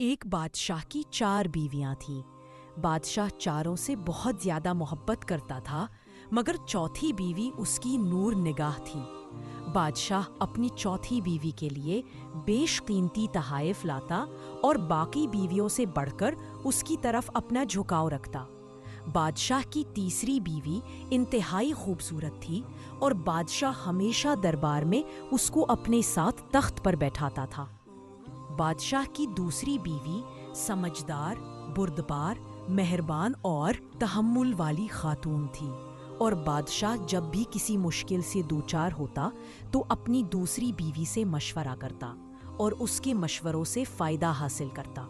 ایک بادشاہ کی 4 بیویاں تھیں۔ بادشاہ چاروں سے بہت زیادہ محبت کرتا تھا، مگر چوتھی بیوی اس کی نور نگاہ تھی۔ بادشاہ اپنی چوتھی بیوی کے لیے بیش قیمتی تحائف لاتا اور باقی بیویوں سے بڑھ کر اس کی طرف اپنا جھکاؤ رکھتا۔ بادشاہ کی تیسری بیوی انتہائی خوبصورت تھی اور بادشاہ ہمیشہ دربار میں اس کو اپنے ساتھ تخت پر بیٹھاتا تھا۔ بادشاہ کی دوسری بیوی سمجھدار، بردبار، مہربان اور تحمل والی خاتون تھی، اور بادشاہ جب بھی کسی مشکل سے دوچار ہوتا تو اپنی دوسری بیوی سے مشورہ کرتا اور اس کے مشوروں سے فائدہ حاصل کرتا۔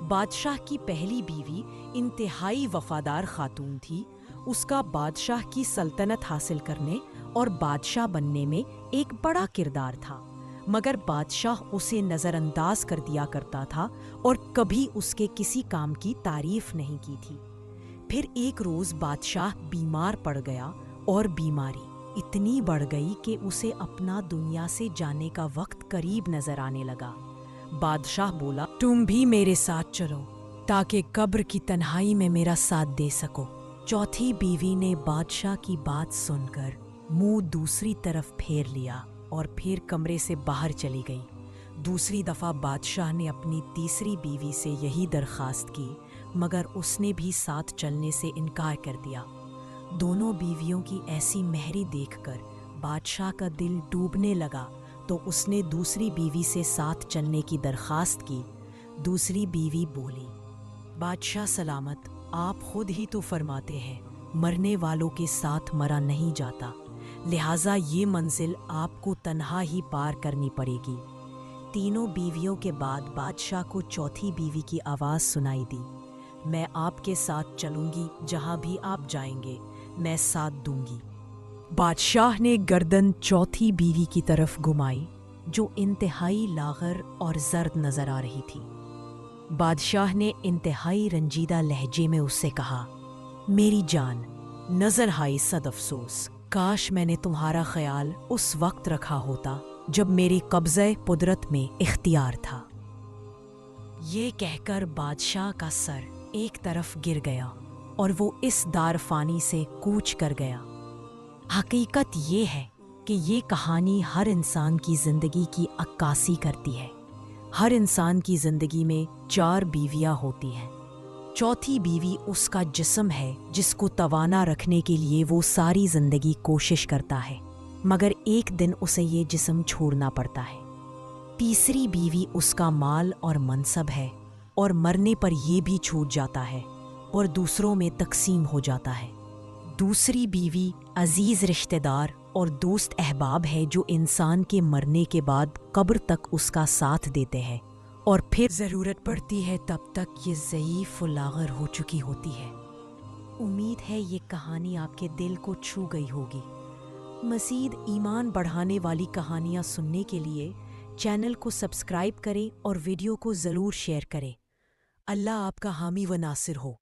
بادشاہ کی پہلی بیوی انتہائی وفادار خاتون تھی۔ اس کا بادشاہ کی سلطنت حاصل کرنے اور بادشاہ بننے میں ایک بڑا کردار تھا، مگر بادشاہ اسے نظر انداز کر دیا کرتا تھا اور کبھی اس کے کسی کام کی تعریف نہیں کی تھی۔ پھر ایک روز بادشاہ بیمار پڑ گیا اور بیماری اتنی بڑھ گئی کہ اسے اپنا دنیا سے جانے کا وقت قریب نظر آنے لگا۔ بادشاہ بولا، تم بھی میرے ساتھ چلو تاکہ قبر کی تنہائی میں میرا ساتھ دے سکو۔ چوتھی بیوی نے بادشاہ کی بات سن کر منہ دوسری طرف پھیر لیا اور پھر کمرے سے باہر چلی گئی۔ دوسری دفعہ بادشاہ نے اپنی تیسری بیوی سے یہی درخواست کی، مگر اس نے بھی ساتھ چلنے سے انکار کر دیا۔ دونوں بیویوں کی ایسی مہری دیکھ کر بادشاہ کا دل ڈوبنے لگا تو اس نے دوسری بیوی سے ساتھ چلنے کی درخواست کی۔ دوسری بیوی بولی، بادشاہ سلامت، آپ خود ہی تو فرماتے ہیں مرنے والوں کے ساتھ مرا نہیں جاتا، لہٰذا یہ منزل آپ کو تنہا ہی پار کرنی پڑے گی۔ تینوں بیویوں کے بعد بادشاہ کو چوتھی بیوی کی آواز سنائی دی، میں آپ کے ساتھ چلوں گی، جہاں بھی آپ جائیں گے میں ساتھ دوں گی۔ بادشاہ نے گردن چوتھی بیوی کی طرف گھمائی، جو انتہائی لاغر اور زرد نظر آ رہی تھی۔ بادشاہ نے انتہائی رنجیدہ لہجے میں اس سے کہا، میری جان، نظر آئی صد افسوس، کاش میں نے تمہارا خیال اس وقت رکھا ہوتا جب میرے قبضہ قدرت میں اختیار تھا۔ یہ کہہ کر بادشاہ کا سر ایک طرف گر گیا اور وہ اس دار فانی سے کوچ کر گیا۔ حقیقت یہ ہے کہ یہ کہانی ہر انسان کی زندگی کی عکاسی کرتی ہے۔ ہر انسان کی زندگی میں 4 بیویاں ہوتی ہیں۔ چوتھی بیوی اس کا جسم ہے جس کو توانا رکھنے کے لیے وہ ساری زندگی کوشش کرتا ہے، مگر ایک دن اسے یہ جسم چھوڑنا پڑتا ہے۔ تیسری بیوی اس کا مال اور منصب ہے، اور مرنے پر یہ بھی چھوٹ جاتا ہے اور دوسروں میں تقسیم ہو جاتا ہے۔ دوسری بیوی عزیز رشتہ دار اور دوست احباب ہے، جو انسان کے مرنے کے بعد قبر تک اس کا ساتھ دیتے ہیں، اور پھر ضرورت پڑتی ہے تب تک یہ ضعیف و لاغر ہو چکی ہوتی ہے۔ امید ہے یہ کہانی آپ کے دل کو چھو گئی ہوگی۔ مزید ایمان بڑھانے والی کہانیاں سننے کے لیے چینل کو سبسکرائب کریں اور ویڈیو کو ضرور شیئر کریں۔ اللہ آپ کا حامی و ناصر ہو۔